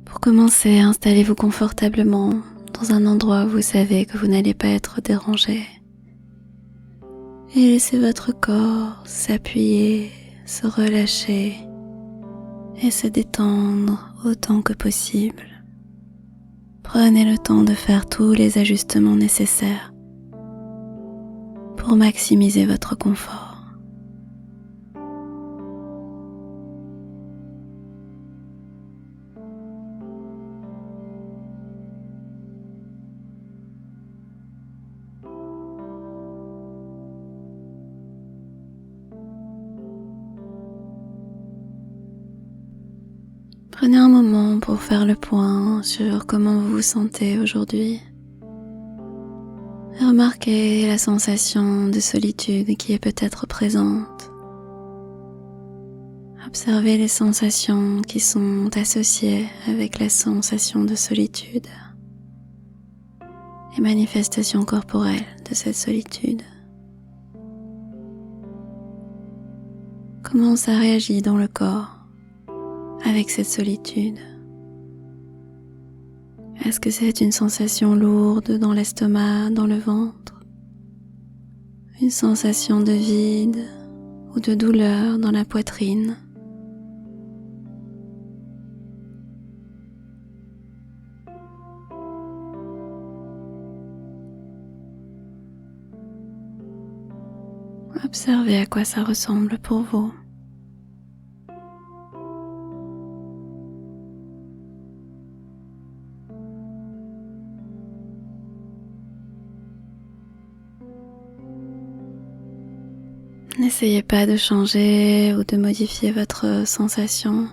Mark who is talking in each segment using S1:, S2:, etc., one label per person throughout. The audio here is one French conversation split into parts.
S1: Pour commencer, installez-vous confortablement dans un endroit où vous savez que vous n'allez pas être dérangé. Et laissez votre corps s'appuyer, se relâcher et se détendre autant que possible. Prenez le temps de faire tous les ajustements nécessaires pour maximiser votre confort. Prenez un moment pour faire le point sur comment vous vous sentez aujourd'hui. Remarquez la sensation de solitude qui est peut-être présente. Observez les sensations qui sont associées avec la sensation de solitude et manifestations corporelles de cette solitude. Comment ça réagit dans le corps avec cette solitude? Est-ce que c'est une sensation lourde dans l'estomac, dans le ventre? Une sensation de vide ou de douleur dans la poitrine? Observez à quoi ça ressemble pour vous. N'essayez pas de changer ou de modifier votre sensation.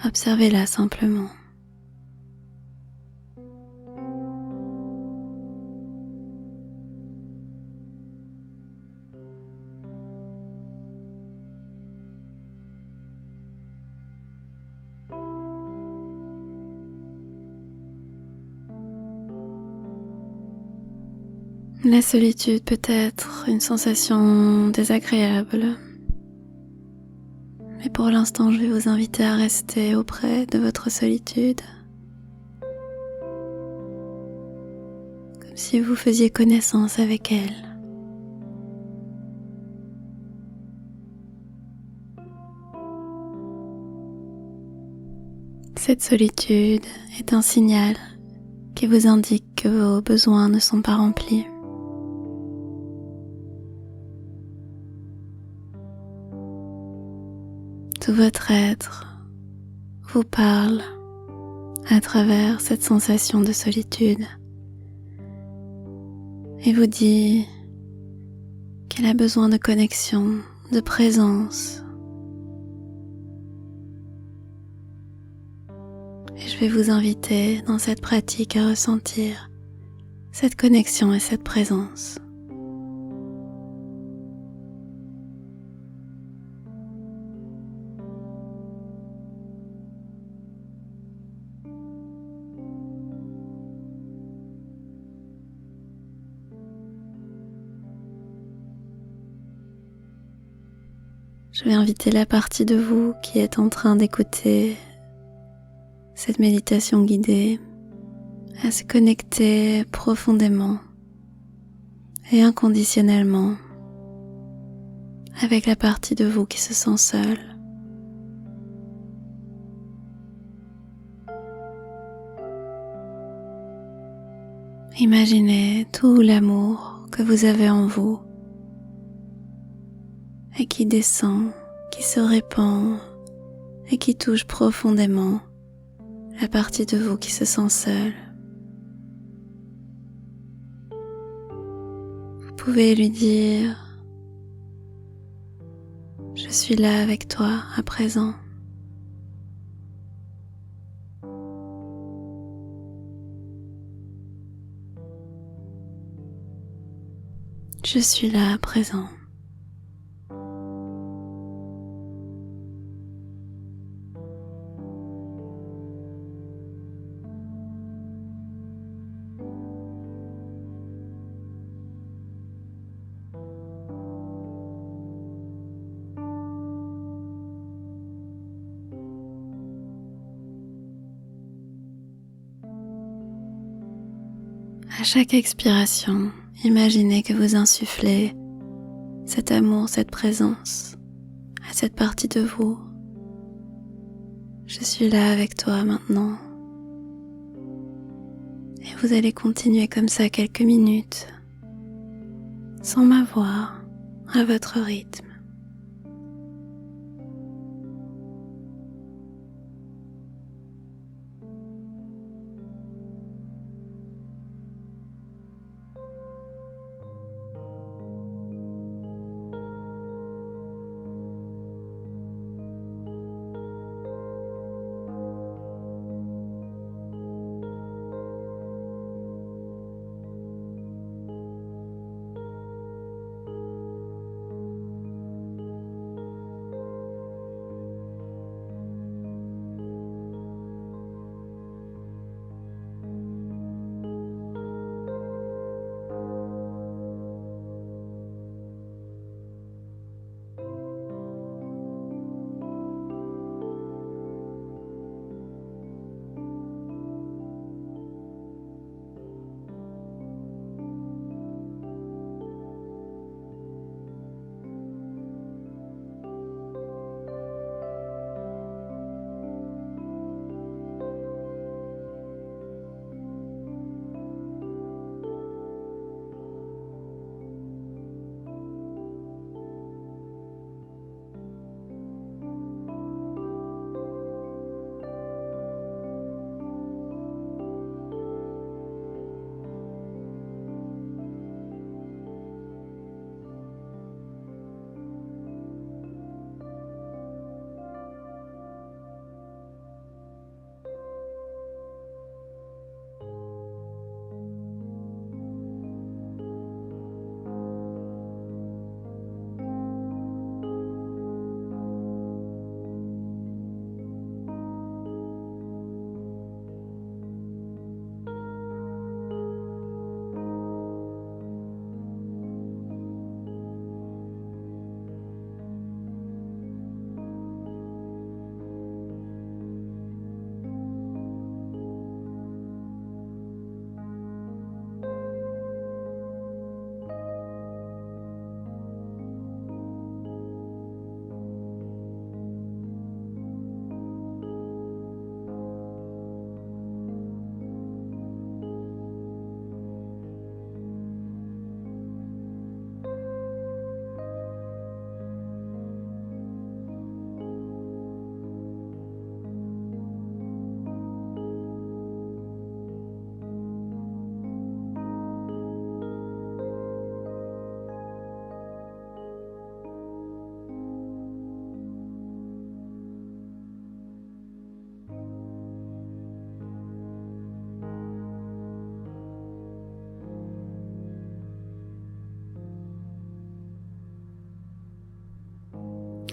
S1: Observez-la simplement. La solitude peut être une sensation désagréable, mais pour l'instant, je vais vous inviter à rester auprès de votre solitude, comme si vous faisiez connaissance avec elle. Cette solitude est un signal qui vous indique que vos besoins ne sont pas remplis. Tout votre être vous parle à travers cette sensation de solitude et vous dit qu'elle a besoin de connexion, de présence. Et je vais vous inviter dans cette pratique à ressentir cette connexion et cette présence. Je vais inviter la partie de vous qui est en train d'écouter cette méditation guidée à se connecter profondément et inconditionnellement avec la partie de vous qui se sent seule. Imaginez tout l'amour que vous avez en vous et qui descend, qui se répand et qui touche profondément la partie de vous qui se sent seule. Vous pouvez lui dire « Je suis là avec toi à présent ». Je suis là à présent. À chaque expiration, imaginez que vous insufflez cet amour, cette présence à cette partie de vous. Je suis là avec toi maintenant. Et vous allez continuer comme ça quelques minutes, sans ma voix, à votre rythme.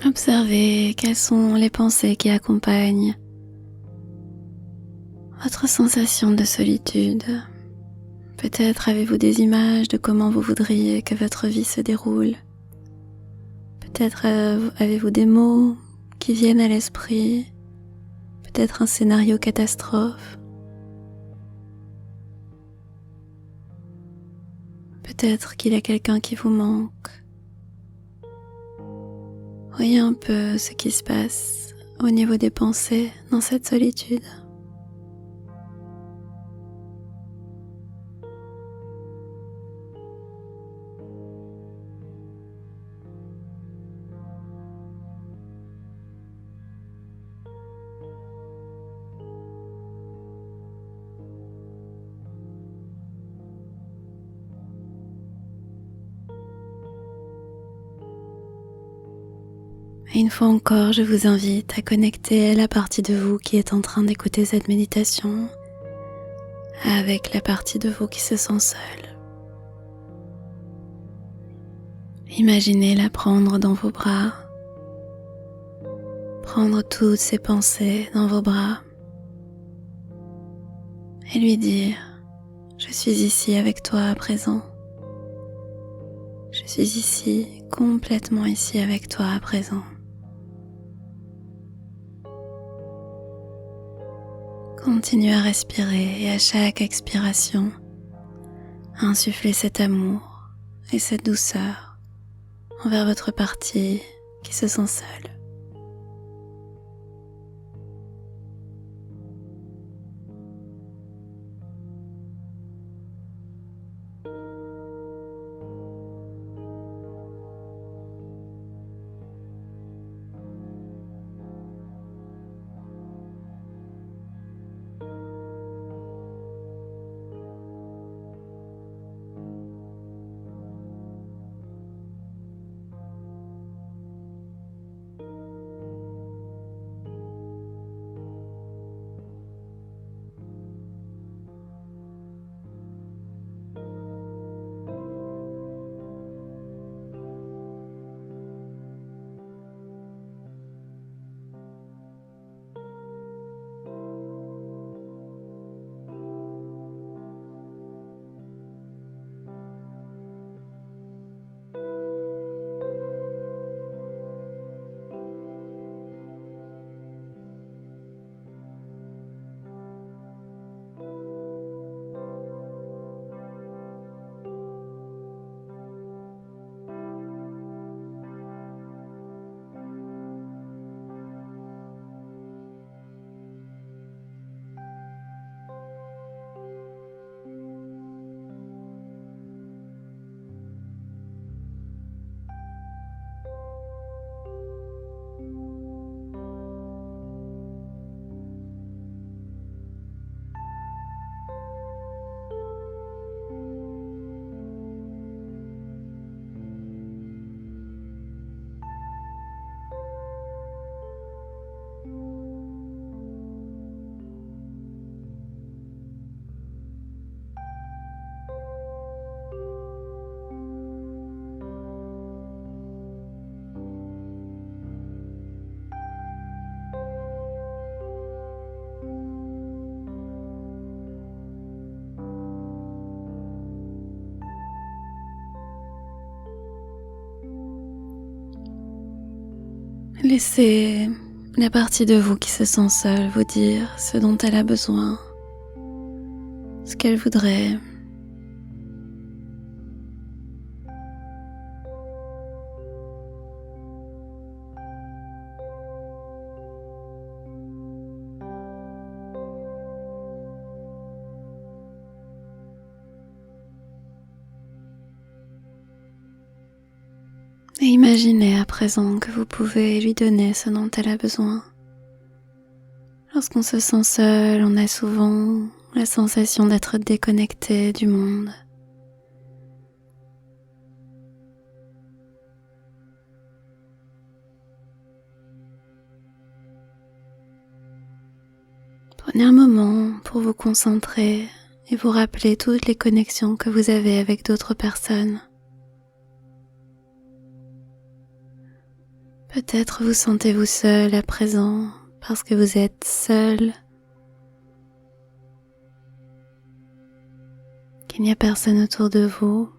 S1: Observez quelles sont les pensées qui accompagnent votre sensation de solitude. Peut-être avez-vous des images de comment vous voudriez que votre vie se déroule. Peut-être avez-vous des mots qui viennent à l'esprit. Peut-être un scénario catastrophe. Peut-être qu'il y a quelqu'un qui vous manque. Voyez un peu ce qui se passe au niveau des pensées dans cette solitude. Et une fois encore, je vous invite à connecter la partie de vous qui est en train d'écouter cette méditation avec la partie de vous qui se sent seule. Imaginez la prendre dans vos bras, prendre toutes ces pensées dans vos bras et lui dire « Je suis ici avec toi à présent. Je suis ici, complètement ici avec toi à présent. » Continuez à respirer et à chaque expiration, à insuffler cet amour et cette douceur envers votre partie qui se sent seule. Laissez la partie de vous qui se sent seule vous dire ce dont elle a besoin, ce qu'elle voudrait. Et imaginez à présent que vous pouvez lui donner ce dont elle a besoin. Lorsqu'on se sent seul, on a souvent la sensation d'être déconnecté du monde. Prenez un moment pour vous concentrer et vous rappeler toutes les connexions que vous avez avec d'autres personnes. Peut-être vous sentez-vous seul à présent parce que vous êtes seul, qu'il n'y a personne autour de vous.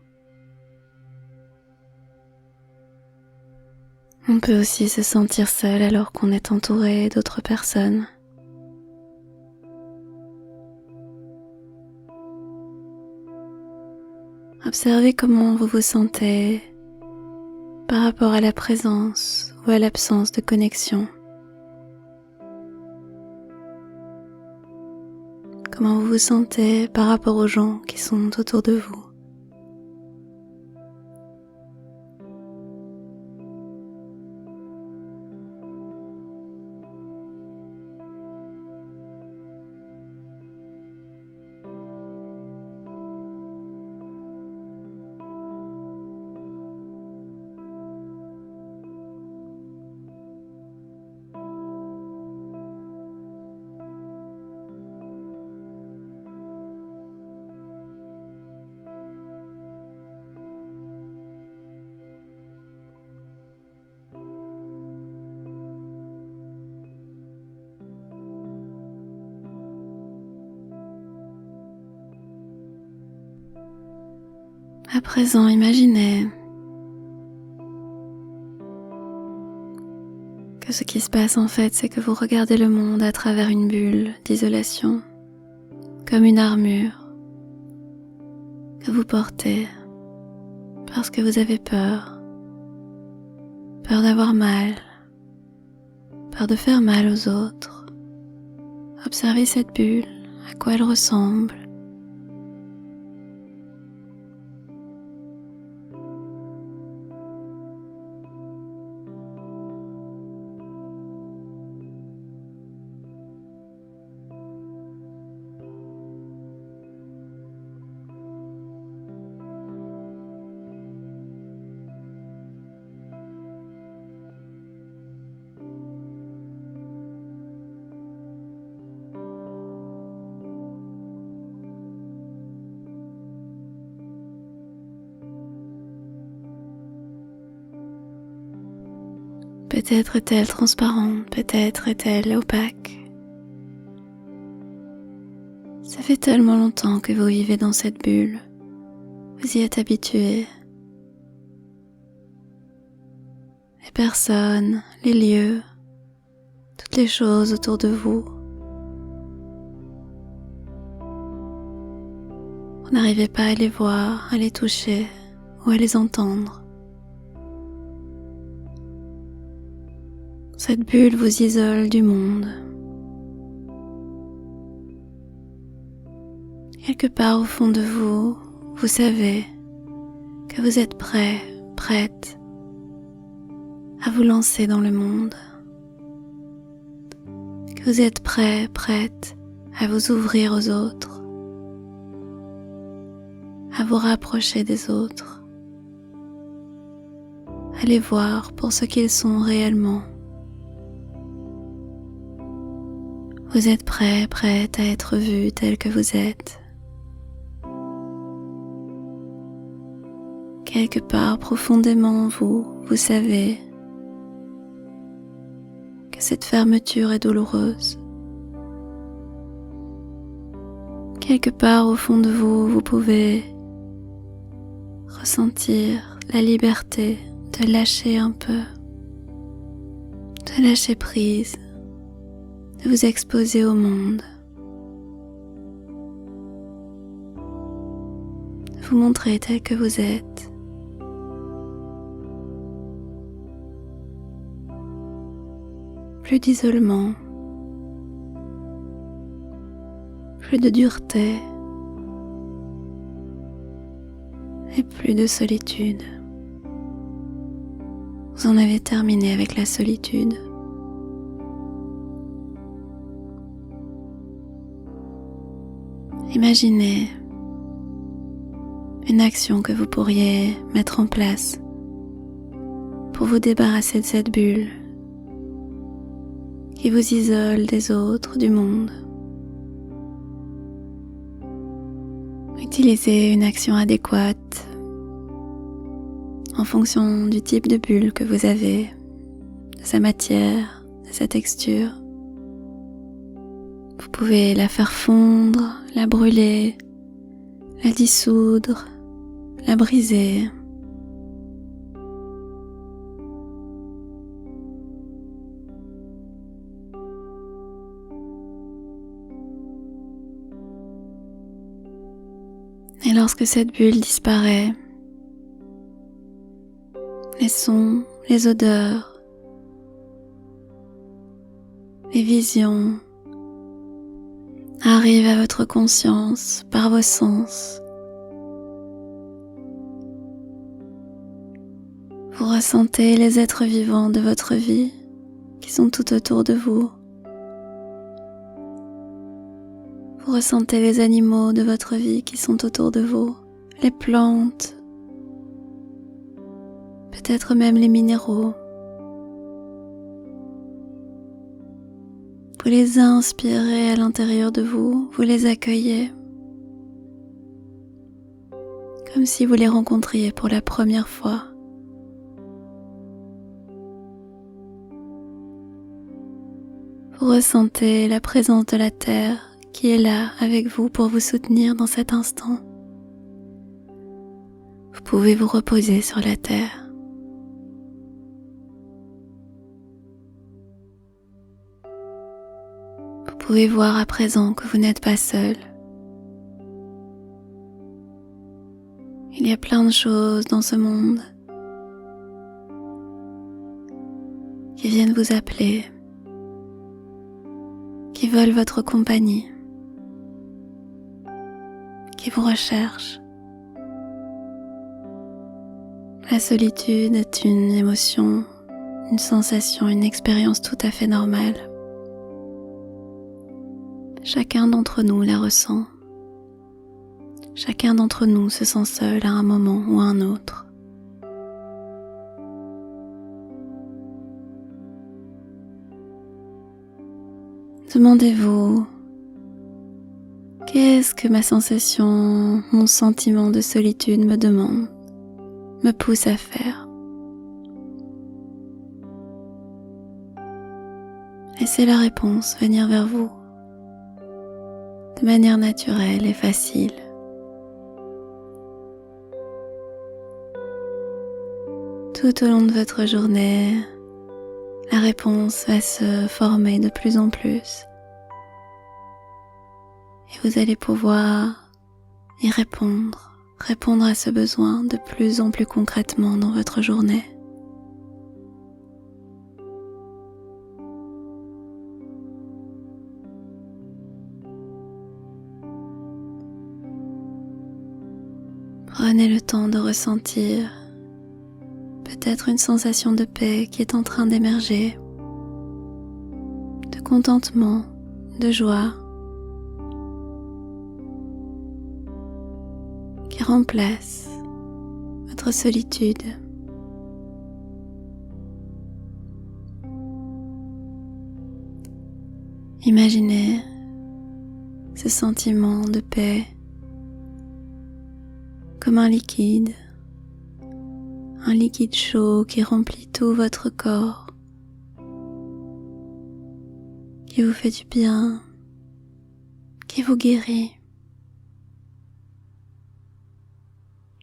S1: On peut aussi se sentir seul alors qu'on est entouré d'autres personnes. Observez comment vous vous sentez par rapport à la présence ou à l'absence de connexion. Comment vous vous sentez par rapport aux gens qui sont autour de vous. À présent, imaginez que ce qui se passe en fait, c'est que vous regardez le monde à travers une bulle d'isolation, comme une armure que vous portez parce que vous avez peur d'avoir mal, peur de faire mal aux autres. Observez cette bulle, à quoi elle ressemble. Peut-être est-elle transparente, peut-être est-elle opaque. Ça fait tellement longtemps que vous vivez dans cette bulle. Vous y êtes habitué. Les personnes, les lieux, toutes les choses autour de vous. Vous n'arrivez pas à les voir, à les toucher ou à les entendre. Cette bulle vous isole du monde. Quelque part au fond de vous, vous savez que vous êtes prêt, prête à vous lancer dans le monde. Que vous êtes prêt, prête à vous ouvrir aux autres, à vous rapprocher des autres, à les voir pour ce qu'ils sont réellement. Vous êtes prêt, prête à être vu tel que vous êtes. Quelque part profondément en vous, vous savez que cette fermeture est douloureuse. Quelque part au fond de vous, vous pouvez ressentir la liberté de lâcher un peu, de lâcher prise, de vous exposer au monde, de vous montrer tel que vous êtes. Plus d'isolement, plus de dureté et plus de solitude. Vous en avez terminé avec la solitude. Imaginez une action que vous pourriez mettre en place pour vous débarrasser de cette bulle qui vous isole des autres, du monde. Utilisez une action adéquate en fonction du type de bulle que vous avez, de sa matière, de sa texture. Vous pouvez la faire fondre, la brûler, la dissoudre, la briser. Et lorsque cette bulle disparaît, les sons, les odeurs, les visions arrivent à votre conscience par vos sens. Vous ressentez les êtres vivants de votre vie qui sont tout autour de vous. Vous ressentez les animaux de votre vie qui sont autour de vous, les plantes, peut-être même les minéraux. Vous les inspirez à l'intérieur de vous, vous les accueillez, comme si vous les rencontriez pour la première fois. Vous ressentez la présence de la terre qui est là avec vous pour vous soutenir dans cet instant. Vous pouvez vous reposer sur la terre. Vous pouvez voir à présent que vous n'êtes pas seul. Il y a plein de choses dans ce monde qui viennent vous appeler, qui veulent votre compagnie, qui vous recherchent. La solitude est une émotion, une sensation, une expérience tout à fait normale. Chacun d'entre nous la ressent. Chacun d'entre nous se sent seul à un moment ou à un autre. Demandez-vous, qu'est-ce que ma sensation, mon sentiment de solitude me demande, me pousse à faire? Laissez la réponse venir vers vous de manière naturelle et facile. Tout au long de votre journée, la réponse va se former de plus en plus et vous allez pouvoir y répondre à ce besoin de plus en plus concrètement dans votre journée. Prenez le temps de ressentir peut-être une sensation de paix qui est en train d'émerger, de contentement, de joie, qui remplace votre solitude. Imaginez ce sentiment de paix comme un liquide chaud qui remplit tout votre corps, qui vous fait du bien, qui vous guérit.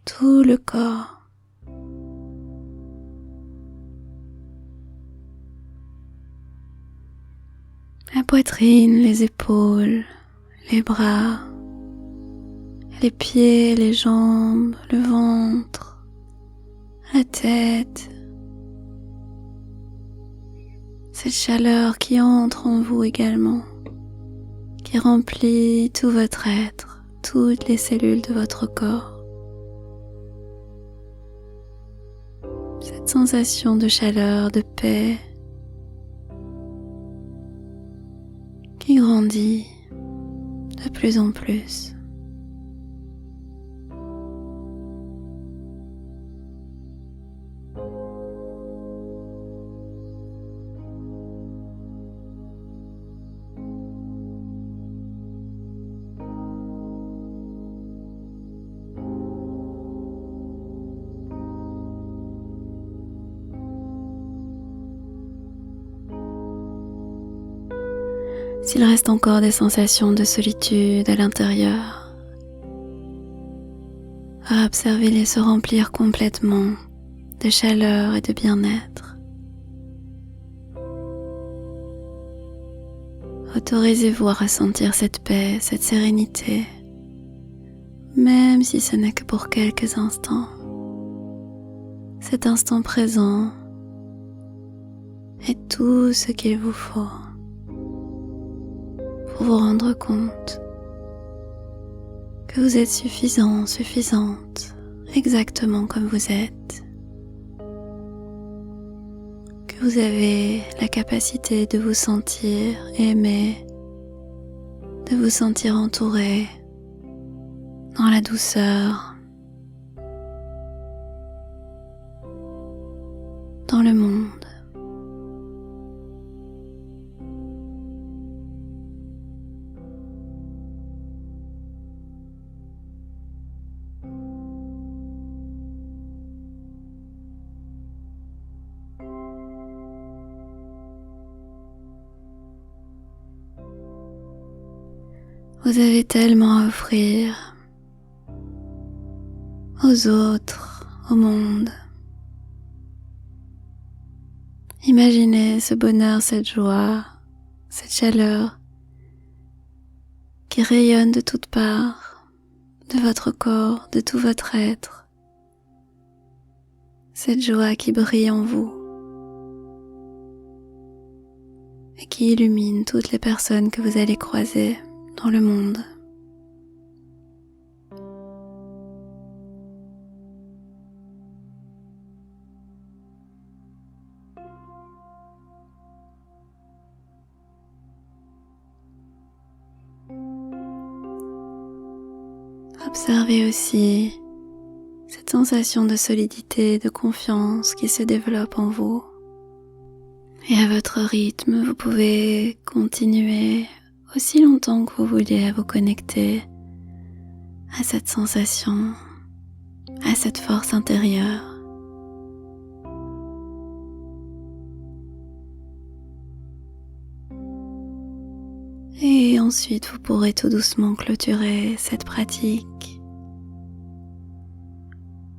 S1: Tout le corps. La poitrine, les épaules, les bras, les pieds, les jambes, le ventre, la tête, cette chaleur qui entre en vous également, qui remplit tout votre être, toutes les cellules de votre corps. Cette sensation de chaleur, de paix, qui grandit de plus en plus. S'il reste encore des sensations de solitude à l'intérieur, observez-les se remplir complètement de chaleur et de bien-être. Autorisez-vous à ressentir cette paix, cette sérénité, même si ce n'est que pour quelques instants. Cet instant présent est tout ce qu'il vous faut pour vous rendre compte que vous êtes suffisant, suffisante, exactement comme vous êtes, que vous avez la capacité de vous sentir aimé, de vous sentir entouré dans la douceur, dans le monde. Vous avez tellement à offrir aux autres, au monde. Imaginez ce bonheur, cette joie, cette chaleur qui rayonne de toutes parts, de votre corps, de tout votre être, cette joie qui brille en vous et qui illumine toutes les personnes que vous allez croiser dans le monde. Observez aussi cette sensation de solidité, de confiance qui se développe en vous. Et à votre rythme, vous pouvez continuer aussi longtemps que vous voulez à vous connecter à cette sensation, à cette force intérieure. Et ensuite, vous pourrez tout doucement clôturer cette pratique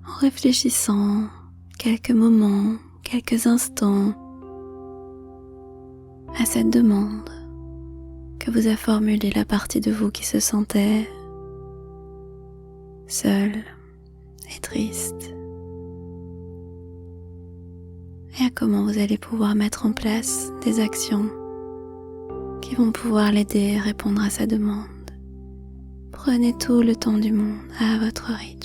S1: en réfléchissant quelques moments, quelques instants à cette demande que vous a formulée la partie de vous qui se sentait seule et triste, et à comment vous allez pouvoir mettre en place des actions qui vont pouvoir l'aider à répondre à sa demande. Prenez tout le temps du monde à votre rythme.